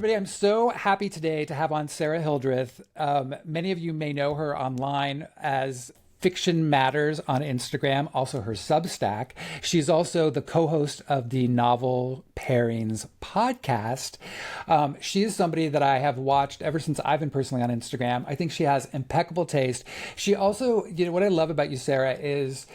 everybody. I'm so happy today to have on Sarah Hildreth. Many of you may know her online as FictionMatters on Instagram, also her Substack. She's also the co-host of the Novel Parings podcast. She is somebody that I have watched ever since I've been personally on Instagram. I think she has impeccable taste. She also, what I love about you, Sarah, is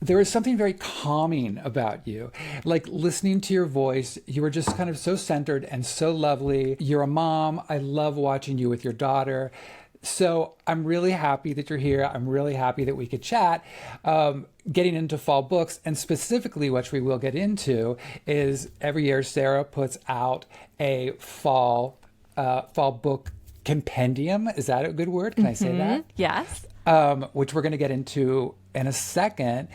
there is something very calming about you. Like listening to your voice, you are just kind of so centered and so lovely. You're a mom. I love watching you with your daughter. So I'm really happy that you're here. I'm really happy that we could chat. Getting into fall books, and specifically what we will get into is every year Sarah puts out a fall book compendium. Is that a good word? Can I say that? Yes. Which we're going to get into in a second.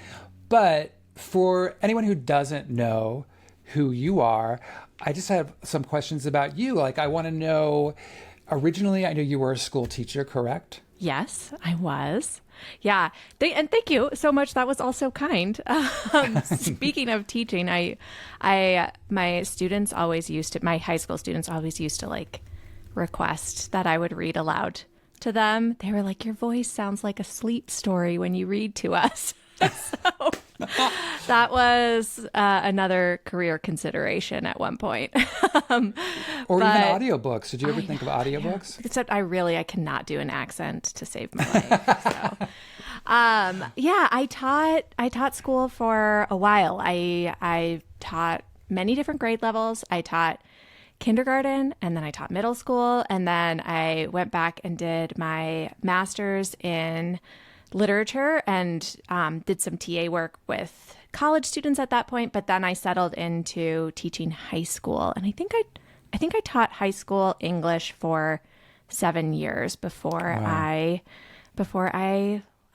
But for anyone who doesn't know who you are, I just have some questions about you. Like, I want to know, originally, I know you were a school teacher, correct? Yes, I was. Yeah. And thank you so much. That was also kind. Speaking of teaching, my students always used to, my high school students always used to like request that I would read aloud to them. They were like, your voice sounds like a sleep story when you read to us. So that was another career consideration at one point. Or even audiobooks. Did you ever think of audiobooks? Yeah. Except I cannot do an accent to save my life. So, I taught school for a while. I taught many different grade levels. I taught kindergarten, and then I taught middle school, and then I went back and did my master's in literature and did some TA work with college students at that point. But then I settled into teaching high school, and I think I taught high school English for 7 years before I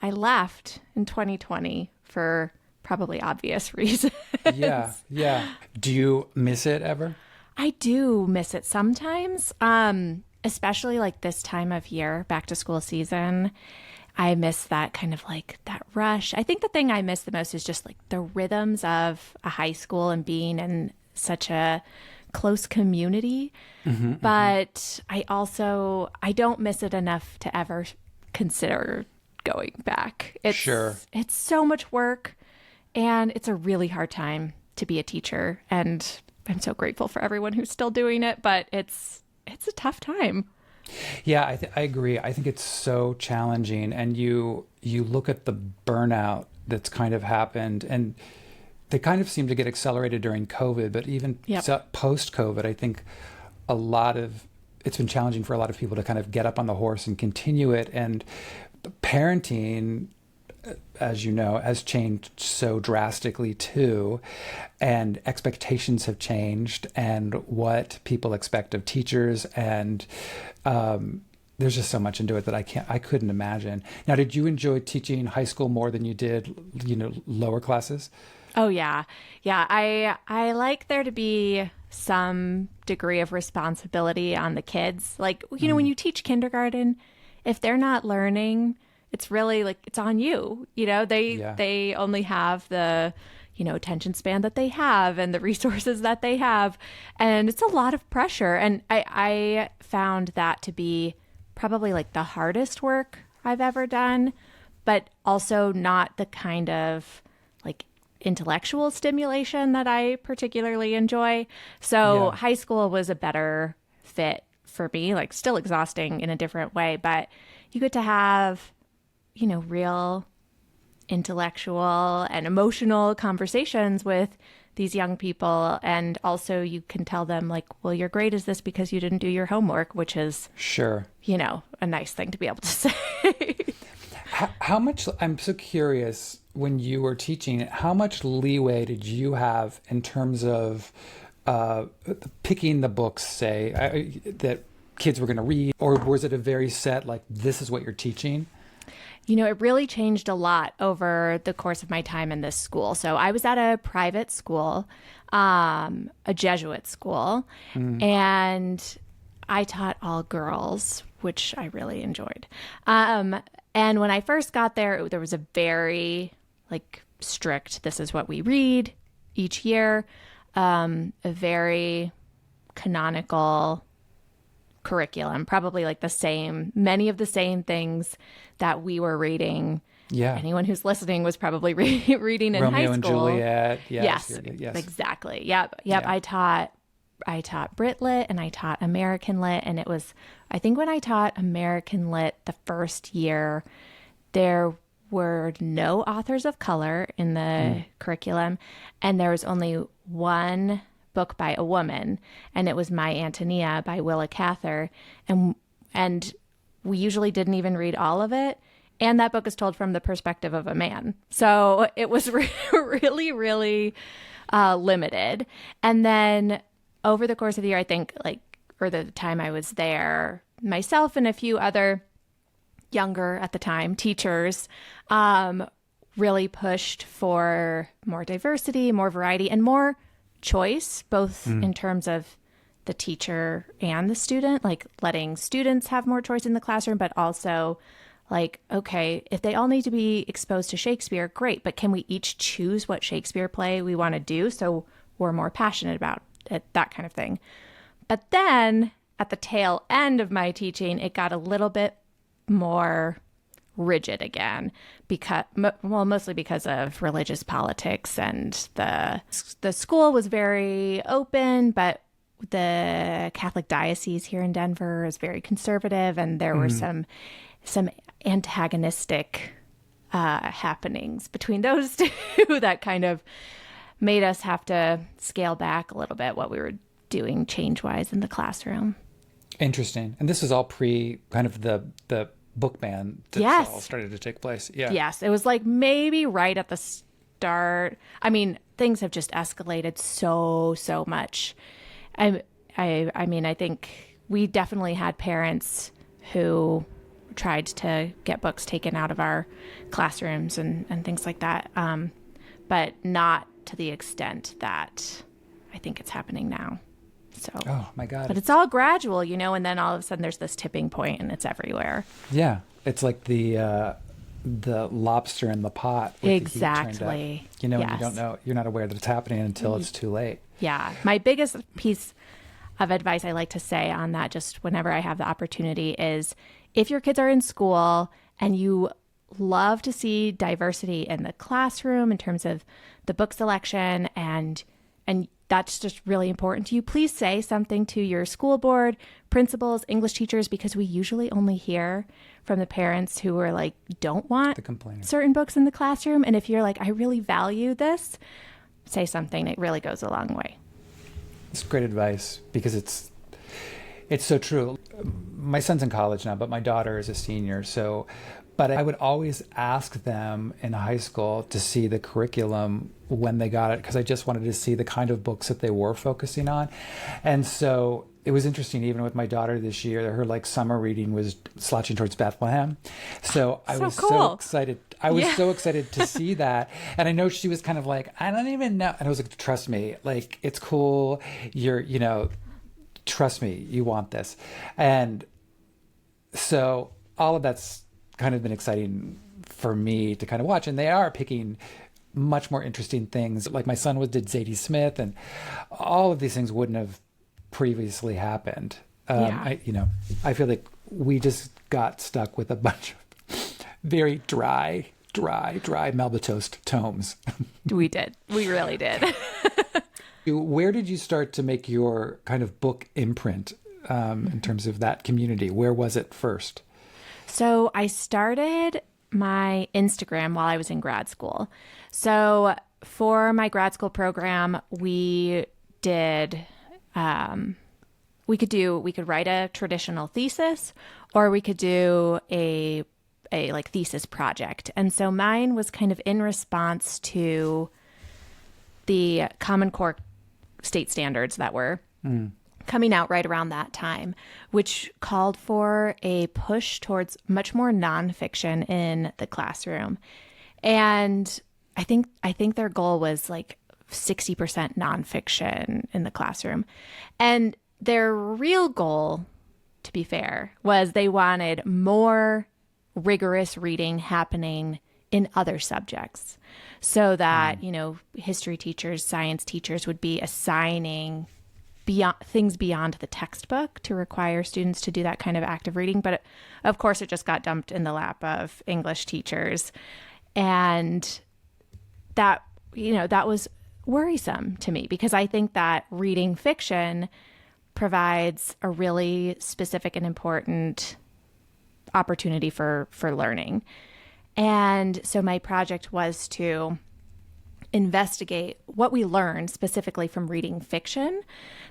left in 2020 for probably obvious reasons. Yeah. Do you miss it ever? I do miss it sometimes, especially like this time of year, back to school season. I miss that kind of like that rush. I think the thing I miss the most is just like the rhythms of a high school and being in such a close community. But I don't miss it enough to ever consider going back. It's so much work, and it's a really hard time to be a teacher. And I'm so grateful for everyone who's still doing it, but it's a tough time. Yeah, I agree. I think it's so challenging, and you look at the burnout that's kind of happened, and they kind of seem to get accelerated during COVID, but even post-COVID, I think it's been challenging for a lot of people to kind of get up on the horse and continue it. And parenting, as you know, has changed so drastically too, and expectations have changed, and what people expect of teachers, and there's just so much into it that I couldn't imagine. Now, did you enjoy teaching high school more than you did, lower classes? Oh yeah. I like there to be some degree of responsibility on the kids. Like, when you teach kindergarten, if they're not learning, it's really like, it's on you. They only have the, attention span that they have and the resources that they have. And it's a lot of pressure. And I found that to be probably like the hardest work I've ever done, but also not the kind of like intellectual stimulation that I particularly enjoy. So high school was a better fit for me, like still exhausting in a different way, but you get to have real intellectual and emotional conversations with these young people. And also you can tell them like, well, your grade is this because you didn't do your homework, which is, a nice thing to be able to say. How much, I'm so curious, when you were teaching, how much leeway did you have in terms of picking the books, say, that kids were going to read? Or was it a very set, like, this is what you're teaching? It really changed a lot over the course of my time in this school. So I was at a private school, a Jesuit school, and I taught all girls, which I really enjoyed. And when I first got there was a very strict, this is what we read each year, a very canonical curriculum, probably like many of the same things that we were reading. Yeah. Anyone who's listening was probably reading in Romeo high and school. Juliet. Yes, exactly. Yep. I taught Brit Lit and I taught American Lit. And it was, I think when I taught American Lit the first year, there were no authors of color in the curriculum. And there was only one book by a woman. And it was My Antonia by Willa Cather. And we usually didn't even read all of it. And that book is told from the perspective of a man. So it was really, really limited. And then over the course of the year, I think or the time I was there, myself and a few other younger at the time teachers really pushed for more diversity, more variety, and more choice, both in terms of the teacher and the student, like letting students have more choice in the classroom, but also like, okay, if they all need to be exposed to Shakespeare, great, but can we each choose what Shakespeare play we want to do so we're more passionate about it, that kind of thing. But then at the tail end of my teaching, it got a little bit more rigid again, mostly because of religious politics, and the school was very open, but the Catholic diocese here in Denver is very conservative, and there were some antagonistic happenings between those two that kind of made us have to scale back a little bit what we were doing change-wise in the classroom. Interesting. And this is all pre kind of the book ban that all started to take place. Yeah. Yes. It was like maybe right at the start. I mean, things have just escalated so much. I mean, I think we definitely had parents who tried to get books taken out of our classrooms and things like that. But not to the extent that I think it's happening now. So, oh my God. But it's all gradual, and then all of a sudden there's this tipping point and it's everywhere. Yeah. It's like the lobster in the pot. With exactly. The heat turned up. And you don't know, you're not aware that it's happening until it's too late. Yeah. My biggest piece of advice I like to say on that, just whenever I have the opportunity, is if your kids are in school and you love to see diversity in the classroom in terms of the book selection and that's just really important to you, please say something to your school board, principals, English teachers, because we usually only hear from the parents who are like, don't want certain books in the classroom. And if you're like, I really value this, say something. It really goes a long way. It's great advice because it's so true. My son's in college now, but my daughter is a senior. But I would always ask them in high school to see the curriculum when they got it, because I just wanted to see the kind of books that they were focusing on. And so it was interesting, even with my daughter this year, her summer reading was Slouching Towards Bethlehem. So I was so excited. I was so excited to see that. And I know she was kind of like, I don't even know. And I was like, trust me, it's cool. Trust me, you want this. And so all of that's kind of been exciting for me to kind of watch. And they are picking much more interesting things. Like my son did Zadie Smith, and all of these things wouldn't have previously happened. I feel like we just got stuck with a bunch of very dry Melba Toast tomes. We did. We really did. Where did you start to make your kind of book imprint in terms of that community? Where was it first? So I started my Instagram while I was in grad school. So for my grad school program, we could write a traditional thesis, or we could do a thesis project. And so mine was kind of in response to the Common Core state standards that were coming out right around that time, which called for a push towards much more nonfiction in the classroom. And I think their goal was 60% nonfiction in the classroom. And their real goal, to be fair, was they wanted more rigorous reading happening in other subjects, so that, history teachers, science teachers would be assigning beyond the textbook to require students to do that kind of active reading. But of course, it just got dumped in the lap of English teachers. And that was worrisome to me, because I think that reading fiction provides a really specific and important opportunity for learning. And so my project was to investigate what we learn specifically from reading fiction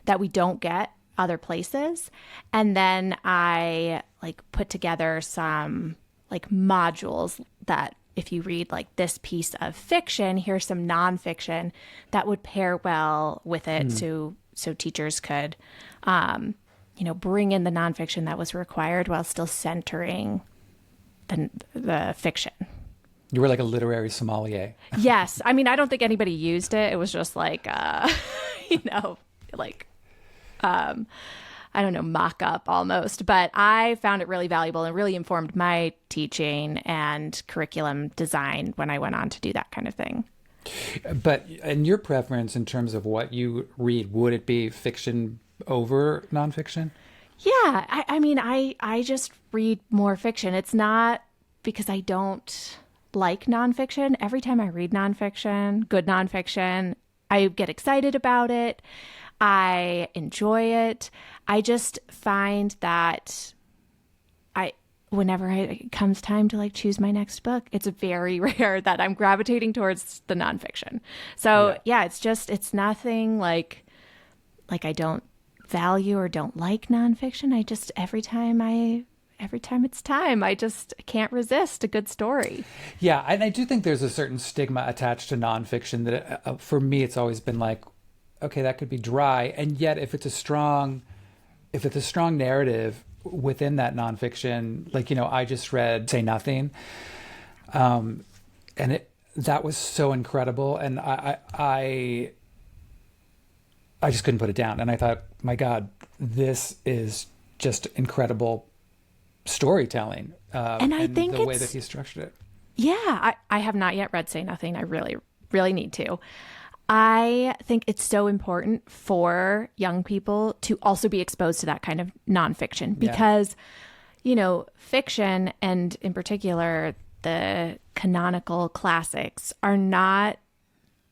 that we don't get other places. And then I put together some modules that if you read this piece of fiction, here's some nonfiction that would pair well with it. So teachers could, bring in the nonfiction that was required while still centering the fiction. You were like a literary sommelier. Yes. I mean, I don't think anybody used it. It was just I don't know, mock up almost. But I found it really valuable and really informed my teaching and curriculum design when I went on to do that kind of thing. But in your preference in terms of what you read, would it be fiction over nonfiction? Yeah. I just read more fiction. It's not because I don't like nonfiction. Every time I read nonfiction, good nonfiction, I get excited about it. I enjoy it. I just find that whenever it comes time to choose my next book, it's very rare that I'm gravitating towards the nonfiction. So yeah, it's nothing like I don't value or don't like nonfiction. I just, every time it's time, I just can't resist a good story. Yeah, and I do think there's a certain stigma attached to nonfiction that for me, it's always been okay, that could be dry. And yet if it's a strong narrative within that nonfiction, I just read Say Nothing. And that was so incredible. And I just couldn't put it down. And I thought, my God, this is just incredible storytelling. And I think the way that he structured it. Yeah, I have not yet read Say Nothing. I really, really need to. I think it's so important for young people to also be exposed to that kind of nonfiction because, fiction, and in particular, the canonical classics, are not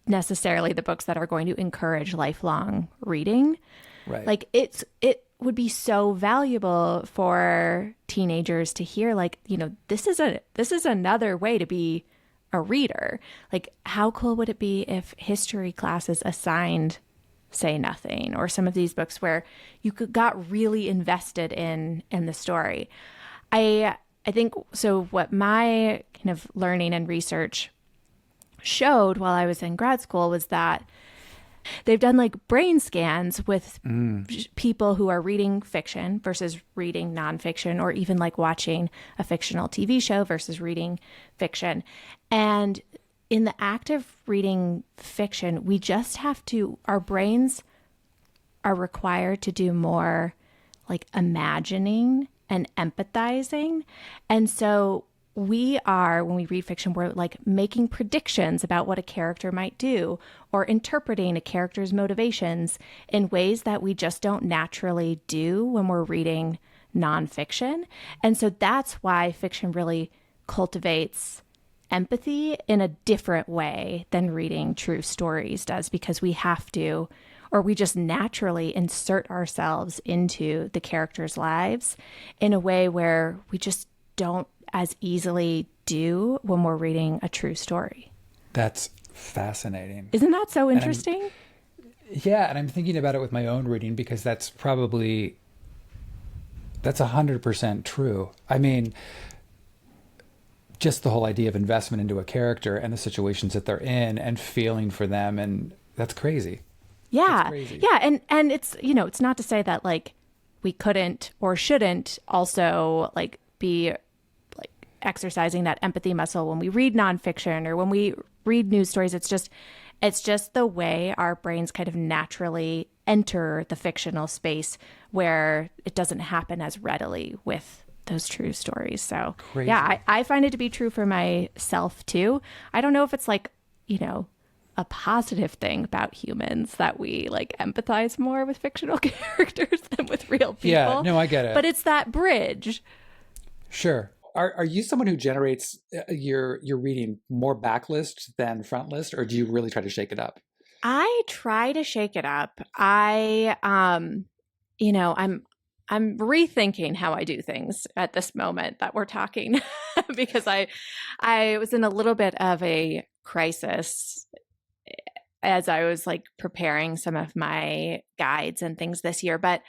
necessarily the books that are going to encourage lifelong reading. Right. It would be so valuable for teenagers to hear, this is another way to be a reader. How cool would it be if history classes assigned Say Nothing, or some of these books where you got really invested in the story? I think so. What my kind of learning and research showed while I was in grad school was that they've done brain scans with people who are reading fiction versus reading nonfiction, or even watching a fictional TV show versus reading fiction. And in the act of reading fiction, we just our brains are required to do more imagining and empathizing. And so when we read fiction, we're making predictions about what a character might do, or interpreting a character's motivations in ways that we just don't naturally do when we're reading nonfiction. And so that's why fiction really cultivates empathy in a different way than reading true stories does, because we have to, or we just naturally insert ourselves into the characters' lives in a way where we just don't as easily do when we're reading a true story. That's fascinating. Isn't that so interesting? And I'm thinking about it with my own reading, because that's 100% true. I mean, just the whole idea of investment into a character and the situations that they're in and feeling for them, and that's crazy. Yeah. That's crazy. Yeah, and it's, it's not to say that we couldn't or shouldn't also be exercising that empathy muscle when we read nonfiction or when we read news stories. It's just the way our brains kind of naturally enter the fictional space, where it doesn't happen as readily with those true stories. So crazy. Yeah, I find it to be true for myself too. I don't know if it's a positive thing about humans, that we like empathize more with fictional characters than with real people. Yeah, no, I get it. But it's that bridge. Sure. Are you someone who generates your reading more backlist than frontlist, or do you really try to shake it up? I try to shake it up. I'm rethinking how I do things at this moment that we're talking because I was in a little bit of a crisis as I was like preparing some of my guides and things this year. But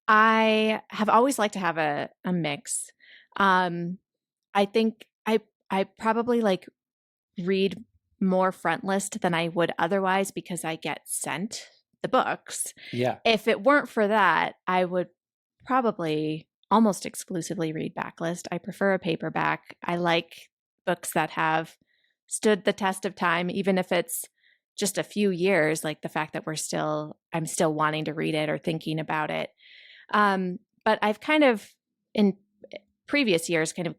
I have always liked to have a mix. I think I probably like read more front list than I would otherwise because I get sent the books. Yeah. If it weren't for that, I would probably almost exclusively read backlist. I prefer a paperback. I like books that have stood the test of time, even if it's just a few years, like the fact that I'm still wanting to read it or thinking about it. But I've kind of in previous years kind of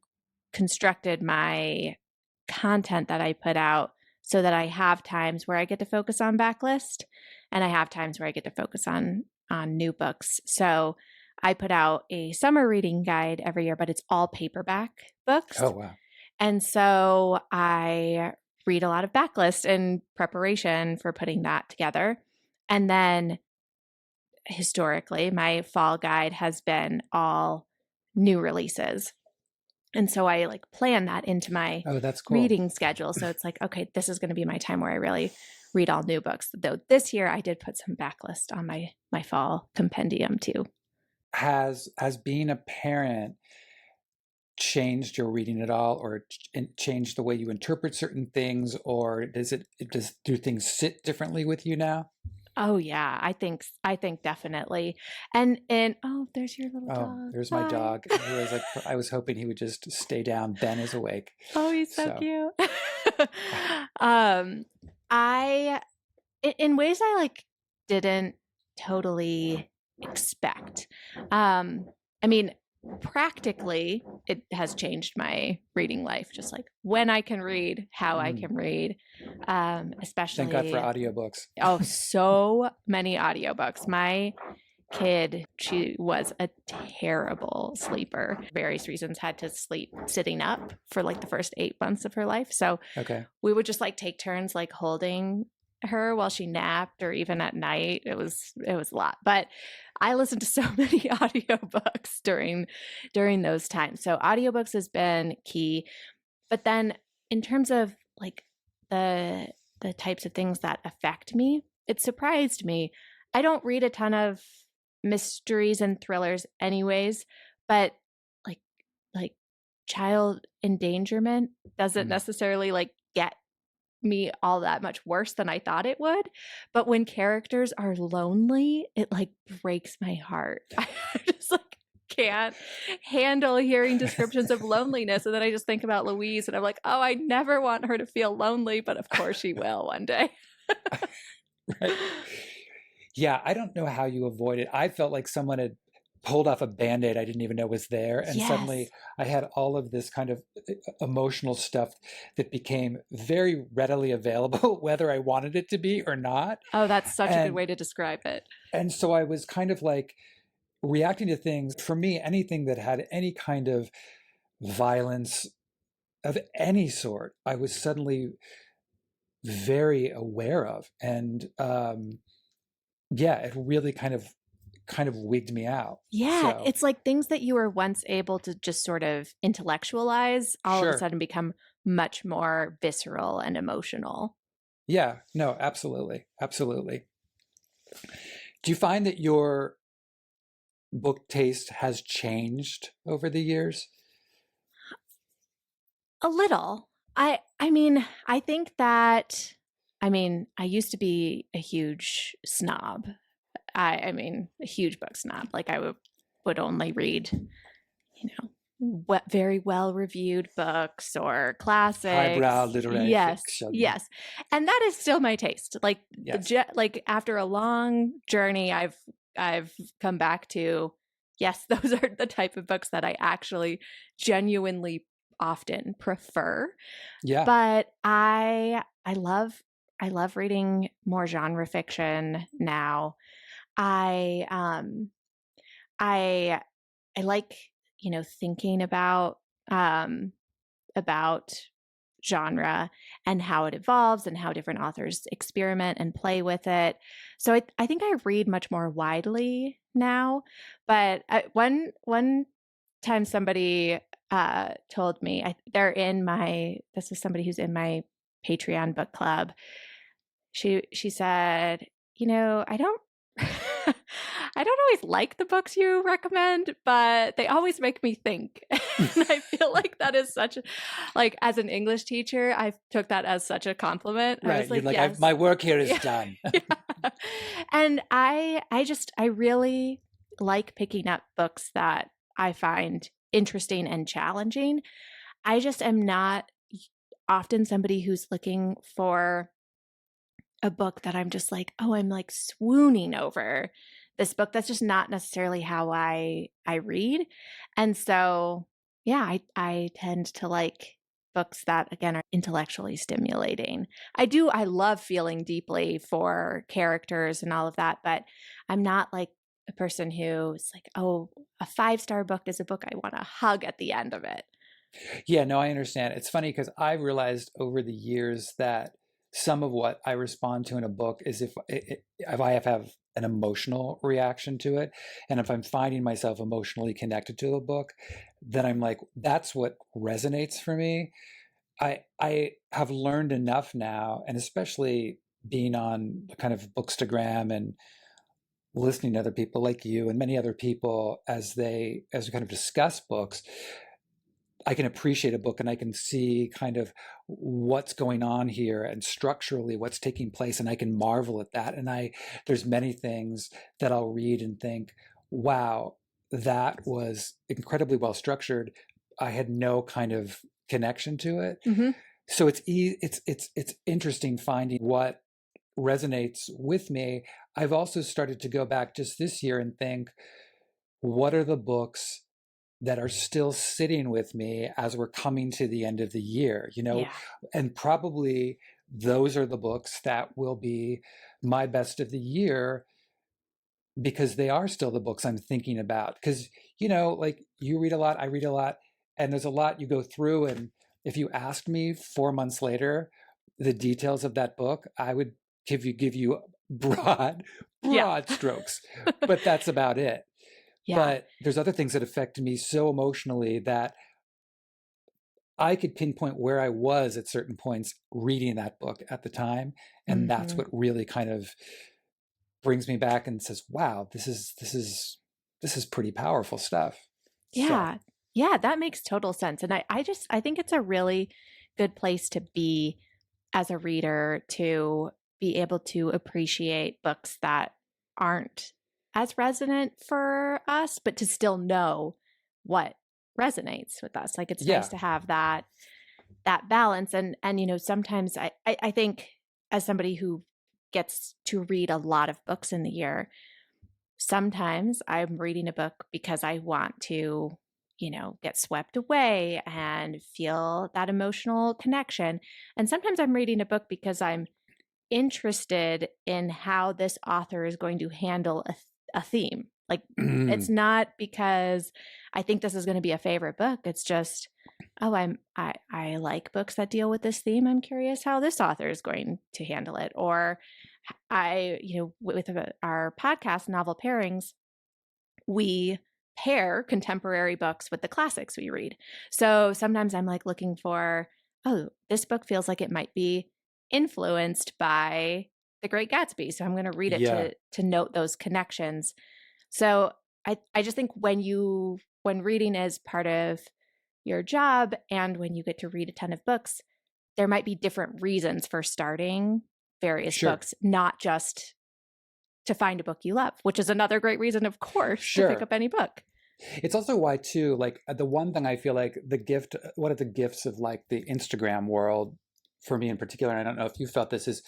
constructed my content that I put out so that I have times where I get to focus on backlist and I have times where I get to focus on new books. So I put out a summer reading guide every year, but it's all paperback books. Oh, wow. And so I read a lot of backlist in preparation for putting that together. And then historically, my fall guide has been all new releases. And so I like plan that into my that's cool. reading schedule. So it's like, okay, this is going to be my time where I really read all new books. Though this year I did put some backlist on my fall compendium too. Has being a parent changed your reading at all, or changed the way you interpret certain things, or do things sit differently with you now? Oh yeah, I think definitely. And oh, there's your little dog. There's my dog. I was hoping he would just stay down. Ben is awake. Oh, he's so cute. I in ways I like didn't totally expect. I mean, practically it has changed my reading life, just like when I can read, how I can read, especially thank God for audiobooks. Oh, so many audiobooks. My kid, she was a terrible sleeper. Various reasons, had to sleep sitting up for like the first 8 months of her life. So we would just like take turns like holding her while she napped, or even at night. It was a lot. But I listened to so many audiobooks during those times. So audiobooks has been key. But then in terms of like the types of things that affect me, it surprised me. I don't read a ton of mysteries and thrillers anyways, but like child endangerment doesn't necessarily like get me all that much worse than I thought it would. But when characters are lonely, it like breaks my heart. I just like can't handle hearing descriptions of loneliness. And then I just think about Louise and I'm like, oh, I never want her to feel lonely, but of course she will one day. Right. Yeah, I don't know how you avoid it. I felt like someone had pulled off a Band-Aid I didn't even know was there. And suddenly I had all of this kind of emotional stuff that became very readily available, whether I wanted it to be or not. Oh, that's such a good way to describe it. And so I was kind of like reacting to things. For me, anything that had any kind of violence of any sort, I was suddenly very aware of. And it really kind of wigged me out. Yeah, so it's like things that you were once able to just sort of intellectualize all of a sudden become much more visceral and emotional. Yeah, no, absolutely. Absolutely. Do you find that your book taste has changed over the years? A little. I mean, I think that, I used to be a huge snob. I mean, a huge book snob. Like I would only read, very well reviewed books or classics. Highbrow literary fiction. Yes. And that is still my taste. Like, like after a long journey, I've come back to, yes, those are the type of books that I actually genuinely often prefer. Yeah. But I love love reading more genre fiction now. I I I like, thinking about genre and how it evolves and how different authors experiment and play with it. So I think I read much more widely now. But one time somebody told me, this is somebody who's in my Patreon book club. She said, I don't I don't always like the books you recommend, but they always make me think. And I feel like that is like, as an English teacher, I took that as such a compliment. Right. I was like, You're like, yes. my work here is done. Yeah. And I really like picking up books that I find interesting and challenging. I just am not often somebody who's looking for a book that I'm just like, oh, I'm like swooning over this book. That's just not necessarily how I read. And so, yeah, I tend to like books that, again, are intellectually stimulating. I love feeling deeply for characters and all of that, but I'm not like a person who's like, oh, a 5-star book is a book I want to hug at the end of it. Yeah, no, I understand. It's funny because I realized over the years that some of what I respond to in a book is if I have an emotional reaction to it, and if I'm finding myself emotionally connected to a book, then I'm like, that's what resonates for me. I have learned enough now, and especially being on kind of Bookstagram and listening to other people like you and many other people as we kind of discuss books, I can appreciate a book and I can see kind of what's going on here and structurally what's taking place, and I can marvel at that. And there's many things that I'll read and think, wow, that was incredibly well structured. I had no kind of connection to it. Mm-hmm. So it's interesting finding what resonates with me. I've also started to go back just this year and think, what are the books that are still sitting with me as we're coming to the end of the year, Yeah. and probably those are the books that will be my best of the year because they are still the books I'm thinking about. Because, like you read a lot, I read a lot, and there's a lot you go through. And if you asked me 4 months later, the details of that book, I would give you broad strokes, but that's about it. Yeah. But there's other things that affect me so emotionally that I could pinpoint where I was at certain points reading that book at the time. And that's what really kind of brings me back and says, wow, this is pretty powerful stuff. Yeah. So. Yeah, that makes total sense. And I think it's a really good place to be as a reader, to be able to appreciate books that aren't as resonant for us, but to still know what resonates with us. Like, it's nice to have that balance. And sometimes I think, as somebody who gets to read a lot of books in the year, sometimes I'm reading a book because I want to, get swept away and feel that emotional connection. And sometimes I'm reading a book because I'm interested in how this author is going to handle a theme. Like, it's not because I think this is going to be a favorite book. It's just, oh, I like books that deal with this theme. I'm curious how this author is going to handle it. Or with our podcast, Novel Pairings, we pair contemporary books with the classics we read. So sometimes I'm like looking for, oh, this book feels like it might be influenced by The Great Gatsby, so I'm going to read it to note those connections. So I just think when reading is part of your job and when you get to read a ton of books, there might be different reasons for starting various books, not just to find a book you love, which is another great reason, of course, to pick up any book. It's also why, too, like the one thing I feel like one of the gifts of like the Instagram world for me in particular, and I don't know if you felt this, is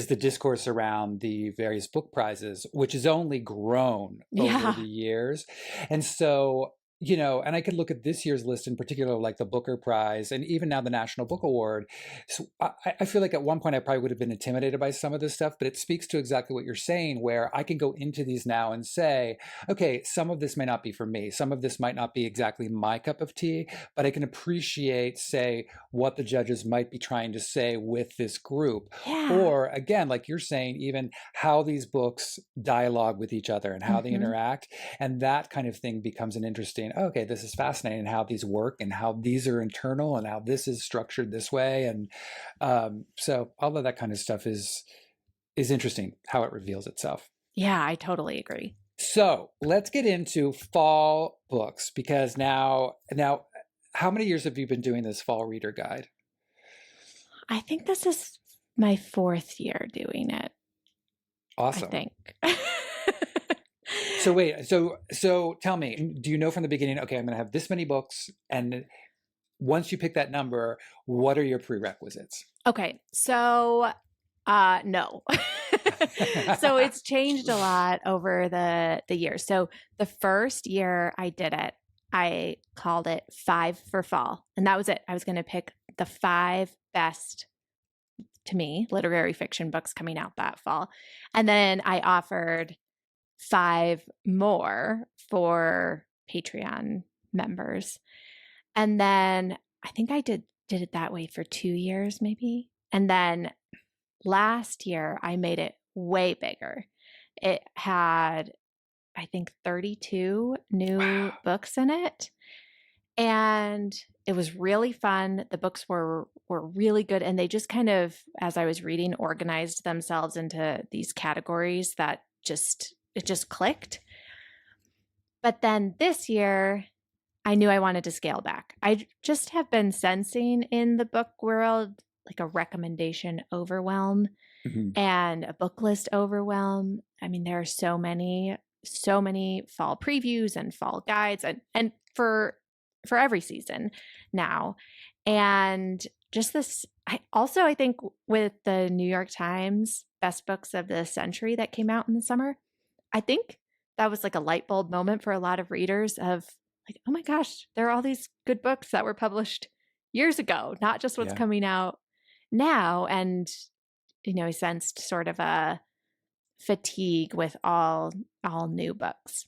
the discourse around the various book prizes, which has only grown over the years. And so, and I could look at this year's list in particular, like the Booker Prize and even now the National Book Award. So I feel like at one point I probably would have been intimidated by some of this stuff, but it speaks to exactly what you're saying, where I can go into these now and say, okay, some of this may not be for me. Some of this might not be exactly my cup of tea, but I can appreciate, say, what the judges might be trying to say with this group. Yeah. Or again, like you're saying, even how these books dialogue with each other and how they interact. And that kind of thing becomes an interesting, okay, this is fascinating how these work and how these are internal and how this is structured this way. And so all of that kind of stuff is interesting, how it reveals itself. Yeah, I totally agree. So let's get into fall books, because now, how many years have you been doing this fall reader guide? I think this is my 4th year doing it. Awesome. I think. So wait, so tell me, do you know from the beginning, okay, I'm going to have this many books, and once you pick that number, what are your prerequisites? Okay, so no. So it's changed a lot over the years. So the first year I did it, I called it 5 for fall, and that was it. I was going to pick the 5 best, to me, literary fiction books coming out that fall. And then I offered 5 more for Patreon members. And then I think I did it that way for 2 years maybe. And then last year I made it way bigger. It had, I think, 32 new books in it. And it was really fun. The books were really good. And they just kind of, as I was reading, organized themselves into these categories that it just clicked. But then this year, I knew I wanted to scale back. I just have been sensing in the book world like a recommendation overwhelm and a book list overwhelm. I mean, there are so many fall previews and fall guides and for every season now. And just this, I think with the New York Times best books of the century that came out in the summer, I think that was like a light bulb moment for a lot of readers of like, oh my gosh, there are all these good books that were published years ago, not just what's coming out now. And, I sensed sort of a fatigue with all new books,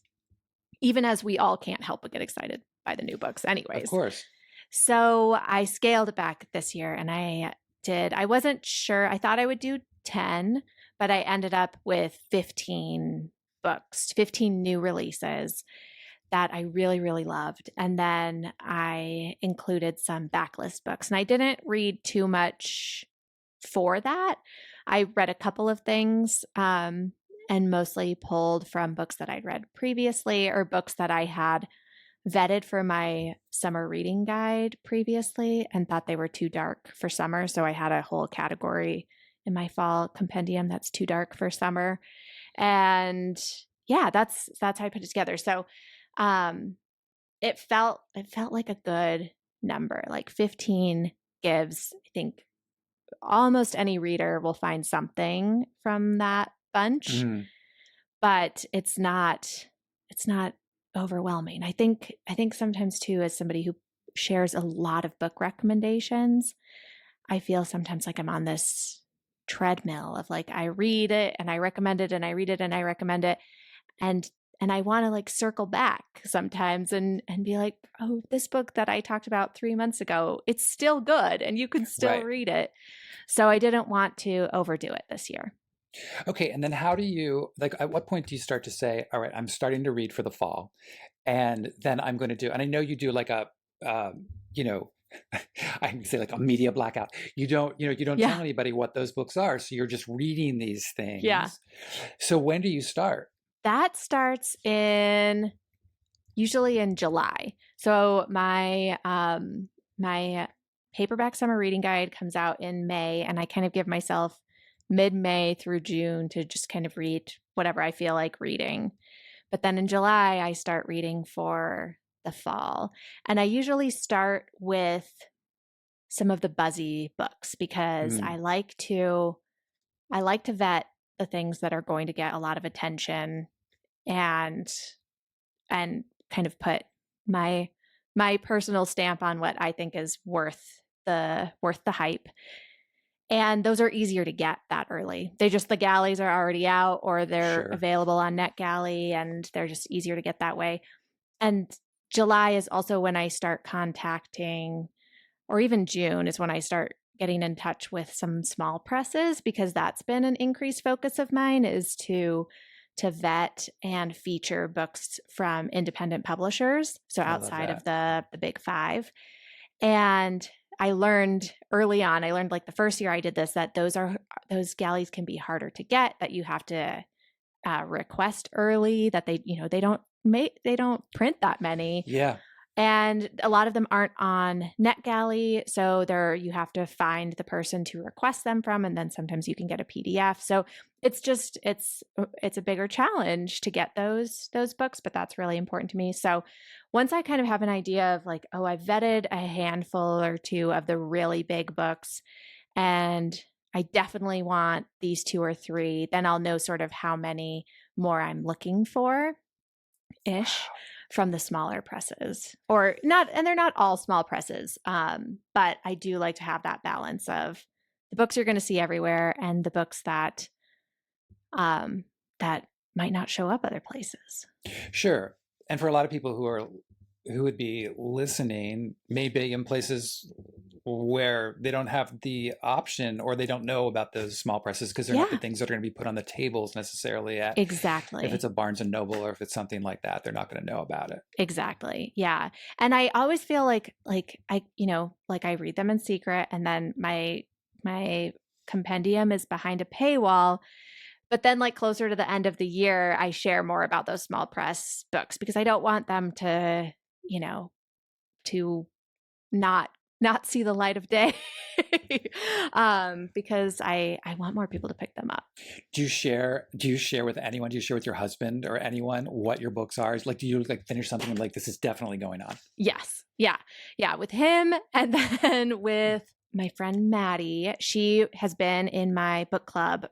even as we all can't help but get excited by the new books anyways. Of course. So I scaled it back this year, and I wasn't sure. I thought I would do 10, but I ended up with 15 books, 15 new releases that I really, really loved. And then I included some backlist books, and I didn't read too much for that. I read a couple of things and mostly pulled from books that I'd read previously or books that I had vetted for my summer reading guide previously and thought they were too dark for summer. So I had a whole category in my fall compendium that's too dark for summer. And yeah, that's how I put it together. So it felt like a good number. Like 15 gives, I think, almost any reader will find something from that bunch, but it's not overwhelming. I think sometimes too, as somebody who shares a lot of book recommendations, I feel sometimes like I'm on this treadmill of like, I read it and I recommend it and I read it and I recommend it. And I want to like circle back sometimes and be like, oh, this book that I talked about 3 months ago, it's still good and you can still read it. So I didn't want to overdo it this year. Okay. And then how do you, like, at what point do you start to say, all right, I'm starting to read for the fall, and then I'm going to do, and I know you do like a, I can say like a media blackout. You don't tell anybody what those books are. So you're just reading these things. Yeah. So when do you start? That starts usually in July. So my my paperback summer reading guide comes out in May, and I kind of give myself mid-May through June to just kind of read whatever I feel like reading. But then in July, I start reading for the fall. And I usually start with some of the buzzy books because I like to vet the things that are going to get a lot of attention and kind of put my personal stamp on what I think is worth the hype. And those are easier to get that early. The galleys are already out, or they're available on NetGalley, and they're just easier to get that way. And July is also when I start contacting, or even June is when I start getting in touch with some small presses, because that's been an increased focus of mine, is to vet and feature books from independent publishers, so outside of the big five. And I learned early on, like the first year I did this, that those galleys can be harder to get, that you have to request early, that they don't print that many. Yeah. And a lot of them aren't on NetGalley, so you have to find the person to request them from, and then sometimes you can get a PDF. So it's a bigger challenge to get those books, but that's really important to me. So once I kind of have an idea of like, oh, I've vetted a handful or two of the really big books, and I definitely want these 2 or 3, then I'll know sort of how many more I'm looking for ish from the smaller presses, or not. And they're not all small presses. But I do like to have that balance of the books you're going to see everywhere and the books that might not show up other places. Sure. And for a lot of people who would be listening, maybe in places where they don't have the option, or they don't know about those small presses, because they're not the things that are going to be put on the tables necessarily at, exactly. If it's a Barnes and Noble, or if it's something like that, they're not going to know about it. Exactly. Yeah. And I always feel like I read them in secret, and then my compendium is behind a paywall. But then like closer to the end of the year, I share more about those small press books, because I don't want them to not see the light of day. Because I want more people to pick them up. Do you share with anyone? Do you share with your husband or anyone what your books are? Like, do you like finish something and like, this is definitely going on? Yes. Yeah. Yeah. With him, and then with my friend Maddie. She has been in my book club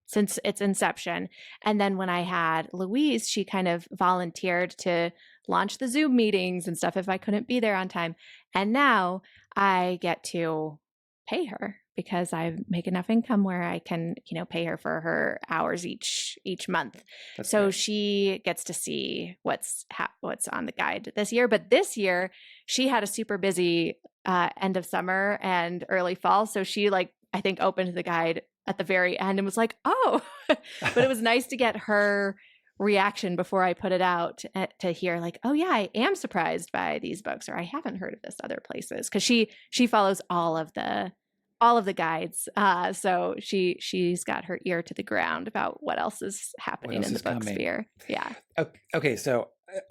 since its inception. And then when I had Louise, she kind of volunteered to launch the Zoom meetings and stuff if I couldn't be there on time. And now I get to pay her, because I make enough income where I can, pay her for her hours each month. That's so great. She gets to see what's on the guide this year. But this year she had a super busy end of summer and early fall. So she I think opened the guide at the very end and was like, oh, but it was nice to get her reaction before I put it out, to hear like, oh yeah, I am surprised by these books, or I haven't heard of this other places. Cause she follows all of the guides. So she's got her ear to the ground about what else is happening in the book sphere. Yeah. Okay. So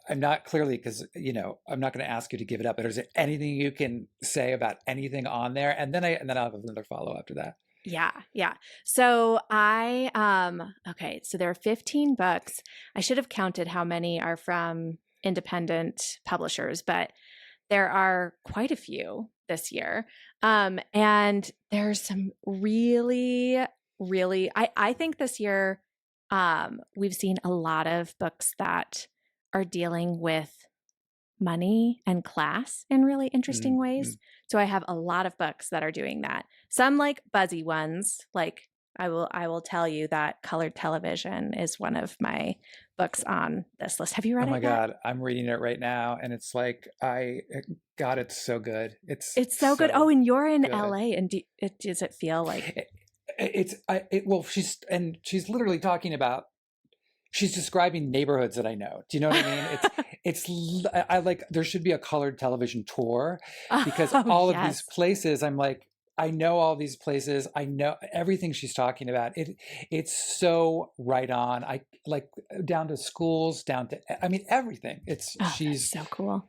I'm not clearly, because, I'm not going to ask you to give it up, but is there anything you can say about anything on there? And then I'll have another follow after that. Yeah. Yeah. So okay. So there are 15 books. I should have counted how many are from independent publishers, but there are quite a few this year. And there's some really, really, I think this year, we've seen a lot of books that are dealing with money and class in really interesting ways. So I have a lot of books that are doing that. Some like buzzy ones, like I will tell you that Colored Television is one of my books on this list. Have you read it? Oh my God, I'm reading it right now, and it's like, God, it's so good. It's so good. Oh, and you're in LA, and does it feel like she's literally talking about. She's describing neighborhoods that I know. Do you know what I mean? I like, there should be a Colored Television tour, because all of these places, I'm like, I know all these places. I know everything she's talking about. It's so right on. I like, down to schools, everything. She's so cool.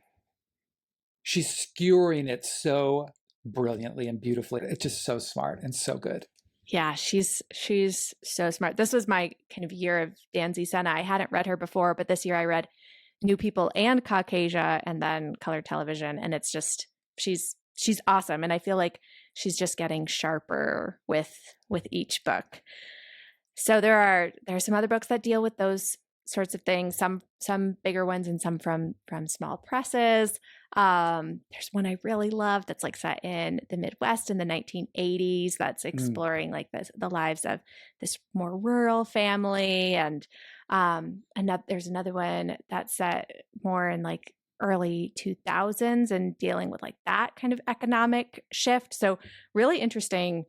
She's skewering it so brilliantly and beautifully. It's just so smart and so good. Yeah, she's so smart. This was my kind of year of Danzy Senna. I hadn't read her before, but this year I read New People and Caucasia, and then Colored Television. And it's just, she's awesome. And I feel like she's just getting sharper with each book. So there are some other books that deal with those sorts of things, some bigger ones and some from small presses. There's one I really love that's like set in the Midwest in the 1980s that's exploring like the lives of this more rural family. And there's another one that's set more in like early 2000s and dealing with like that kind of economic shift. So really interesting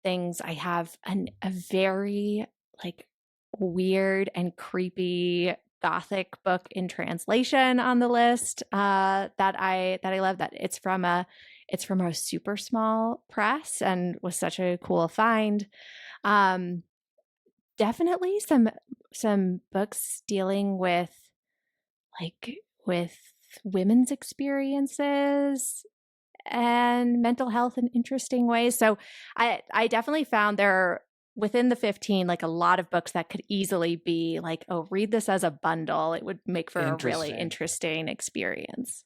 things. I have a very like weird and creepy gothic book in translation on the list that I love. That it's from a super small press and was such a cool find. Definitely some books dealing with women's experiences and mental health in interesting ways. So I definitely found there are, within the 15, like a lot of books that could easily be like, oh, read this as a bundle. It would make for a really interesting experience.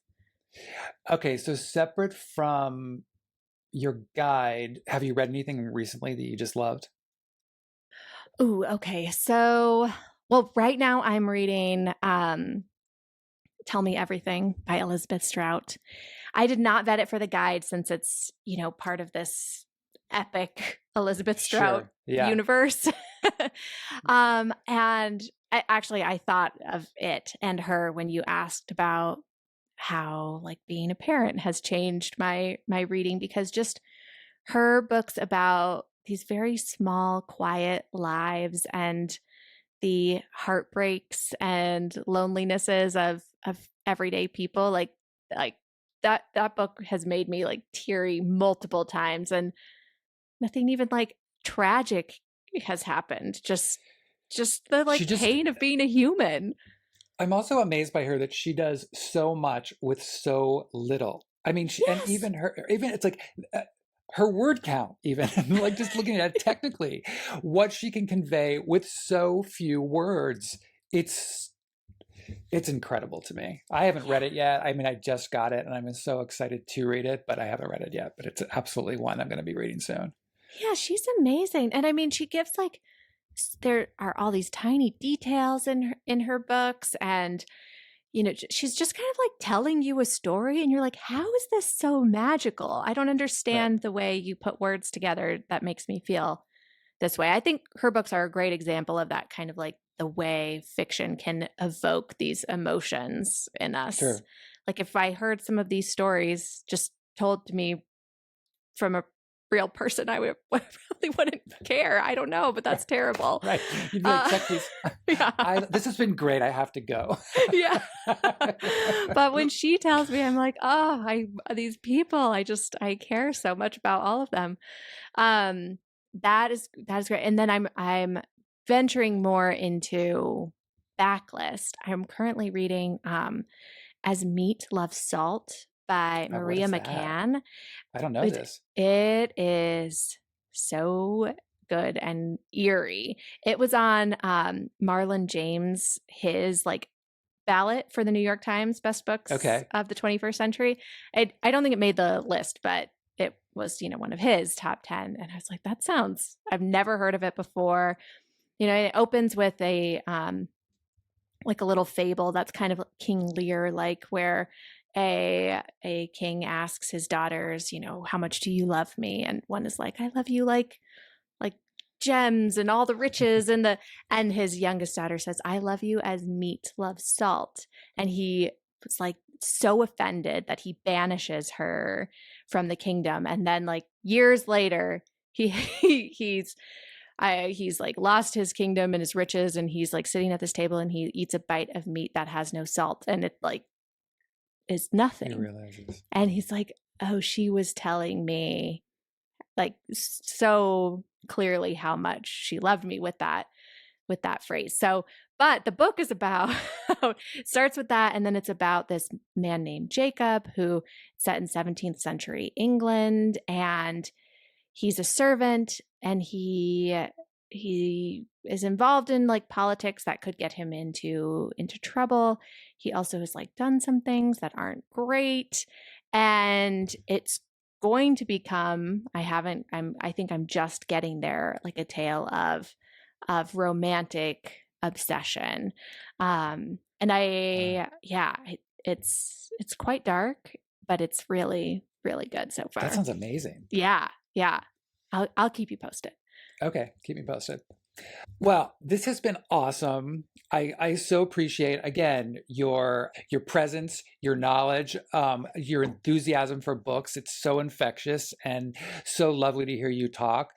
Okay, so separate from your guide, have you read anything recently that you just loved? Ooh, okay. So, well, right now I'm reading Tell Me Everything by Elizabeth Strout. I did not vet it for the guide since it's, part of this epic Elizabeth Strout universe. And I thought of it and her when you asked about how like being a parent has changed my reading, because just her books about these very small, quiet lives and the heartbreaks and lonelinesses of everyday people, like that book has made me like teary multiple times, and nothing even like tragic has happened. Just the like pain of being a human. I'm also amazed by her that she does so much with so little. I mean, and even it's like her word count, even like just looking at it technically, what she can convey with so few words. It's incredible to me. I haven't read it yet. I mean, I just got it and I'm so excited to read it, but I haven't read it yet. But it's absolutely one I'm going to be reading soon. Yeah, she's amazing. And I mean, she gives like, there are all these tiny details in her books, and she's just kind of like telling you a story and you're like, how is this so magical? I don't understand the way you put words together that makes me feel this way. I think her books are a great example of that kind of like the way fiction can evoke these emotions in us. Sure. Like if I heard some of these stories just told to me from a real person, I probably wouldn't care. I don't know, but that's terrible. Right. You'd be like, check these. Yeah. This has been great. I have to go. Yeah. But when she tells me, I'm like, oh, these people, I care so much about all of them. That is great. And then I'm venturing more into backlist. I'm currently reading As Meat Loves Salt by Maria McCann. I don't know this. It is so good and eerie. It was on Marlon James, his like ballot for the New York Times best books of the 21st century. I don't think it made the list, but it was, one of his top 10. And I was like, I've never heard of it before. It opens with a like a little fable that's kind of King Lear, like where a king asks his daughters, how much do you love me? And one is like, I love you like gems and all the riches, and his youngest daughter says, I love you as meat loves salt. And he was like so offended that he banishes her from the kingdom. And then like years later, he's like lost his kingdom and his riches, and he's like sitting at this table and he eats a bite of meat that has no salt, and it like is nothing. He realizes. And he's like, oh, she was telling me like so clearly how much she loved me with that phrase. So, but the book is about starts with that, and then it's about this man named Jacob who set in 17th century England, and he's a servant, and he is involved in like politics that could get him into trouble. He also has like done some things that aren't great, and it's going to become, I think I'm just getting there, like a tale of romantic obsession. And it's quite dark, but it's really, really good so far. That sounds amazing. Yeah. I'll keep you posted. Okay, keep me posted. Well, this has been awesome. I so appreciate, again, your presence, your knowledge, your enthusiasm for books. It's so infectious and so lovely to hear you talk.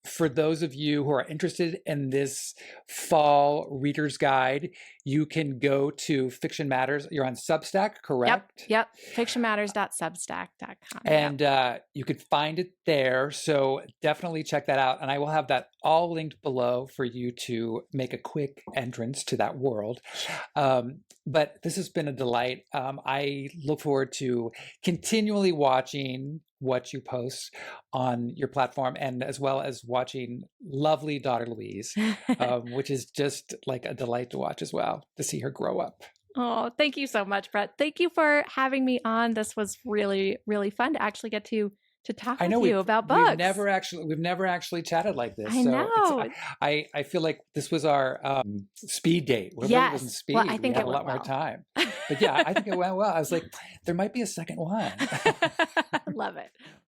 For those of you who are interested in this fall reader's guide, you can go to Fiction Matters. You're on Substack, correct? Yep. FictionMatters.substack.com. And you could find it there. So definitely check that out. And I will have that all linked below for you to make a quick entrance to that world. But this has been a delight. I look forward to continually watching what you post on your platform, and as well as watching lovely daughter Louise, which is just like a delight to watch as well, to see her grow up. Oh, thank you so much, Brett. Thank you for having me on. This was really, really fun to actually get to talk with you about books. We've never actually chatted like this. I know. I feel like this was our speed date. Yes. It wasn't speed. Well, I think we had it a lot went more time. But yeah, I think it went well. I was like, there might be a second one. Love it.